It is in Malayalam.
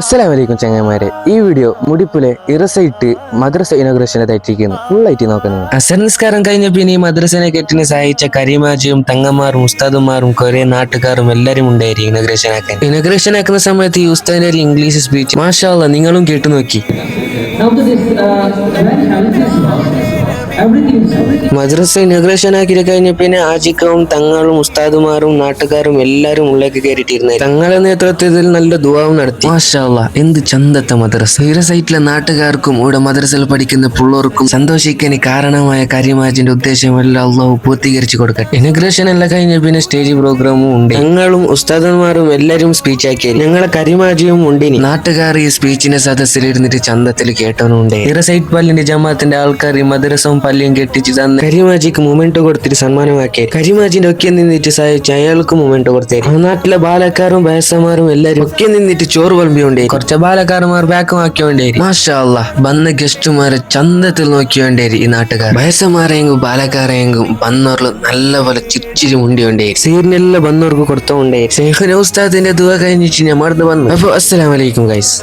അസ്സലാമലൈക്കും ചങ്ങന്മാരെ. ഈ വീഡിയോ മുടിപ്പിലെ ഇറസൈറ്റ് മദ്രസ ഇനോഗ്രേഷനെ തെറ്റിക്കുന്നു. ഫുള്ളായിട്ട് നോക്കുന്നത്. അസർ നിസ്കാരം കഴിഞ്ഞ പിന്നെ ഈ മദ്രസനെ കെട്ടിന് സഹായിച്ച കരീമാജിയും തങ്ങന്മാരും ഉസ്താദുമാരും കുറെ നാട്ടുകാരും എല്ലാരും ഉണ്ടായിരിക്കും ഇനോഗ്രേഷൻ ആക്കാൻ. ഇനോഗ്രേഷൻ ആക്കുന്ന സമയത്ത് ഈ ഉസ്താദിന്റെ ഒരു ഇംഗ്ലീഷ് സ്പീച്ച് മാഷാ അല്ലാഹ് നിങ്ങളും കേട്ടു നോക്കി. മദ്രസ ഇനോഗ്രേഷൻ ആക്കി കഴിഞ്ഞ പിന്നെ ആജിക്കവും തങ്ങളും ഉസ്താദുമാരും നാട്ടുകാരും എല്ലാരും ഉള്ളിലേക്ക് കയറിയിട്ടിരുന്നു. തങ്ങളുടെ നേതൃത്വത്തിൽ നല്ല ദുആവും നടത്തി. മാഷാ അല്ലാഹ് എന്ത് ചന്തത്തെ മദ്രസ. ഈ സൈറ്റിലെ നാട്ടുകാർക്കും ഇവിടെ മദ്രസയിൽ പഠിക്കുന്ന പിള്ളേർക്കും സന്തോഷിക്കാൻ കാരണമായ കരീമാജിന്റെ ഉദ്ദേശമെല്ലാം അള്ളാഹു പൂർത്തീകരിച്ചു കൊടുക്കട്ടെ. ഇനോഗ്രേഷൻ എല്ലാം കഴിഞ്ഞ പിന്നെ സ്റ്റേജ് പ്രോഗ്രാമും ഉണ്ട്. ഞങ്ങളും ഉസ്താദന്മാരും എല്ലാരും സ്പീച്ച് ആക്കി. ഞങ്ങളെ കരീമാജിയും ഉണ്ടിനി. നാട്ടുകാർ ഈ സ്പീച്ചിന്റെ സദസ്സിലിരുന്നിട്ട് ചന്തത്തിൽ കേട്ടവനുണ്ട്. ഇറസൈറ്റ് പള്ളിന്റെ ജമാഅത്തിന്റെ ആൾക്കാർ ഈ മദ്രസവും പള്ളിയും കെട്ടിച്ച് തന്ന് കരീമാജിക്ക് മൊമെന്റോ കൊടുത്തിട്ട് സമ്മാനമാക്കി. കരീമാജിന്റെ ഒക്കെ നിന്നിട്ട് സഹായിച്ച് അയാൾക്ക് മൊമെന്റോ കൊടുത്തേ. ആ നാട്ടിലെ ബാലക്കാരും വയസ്സന്മാരും എല്ലാരും ഒക്കെ നിന്നിട്ട് ചോറ് വിളമ്പിയോണ്ടേ. കുറച്ച് ബാലക്കാരന്മാർ ബാക്കും ആക്കിയോണ്ടേരി. മാഷാ അല്ലാഹ് വന്ന ഗസ്റ്റുമാരെ ചന്തത്തിൽ നോക്കിയോണ്ടേരി. ഈ നാട്ടുകാർ വയസ്സന്മാരെങ്കും ബാലക്കാരെങ്കും വന്നോർലും നല്ല പോലെ ചിരിച്ചിരി മുണ്ടിയോണ്ടേ. സീരിനെല്ലാം വന്നവർക്ക് കൊടുത്തോണ്ടേ. ശൈഖുന ഉസ്താദിന്റെ ദുആ കഴിഞ്ഞിട്ട് ഞാൻ മറന്നു വന്നു. അപ്പൊ അസ്സലാമു അലൈക്കും ഗൈസ്.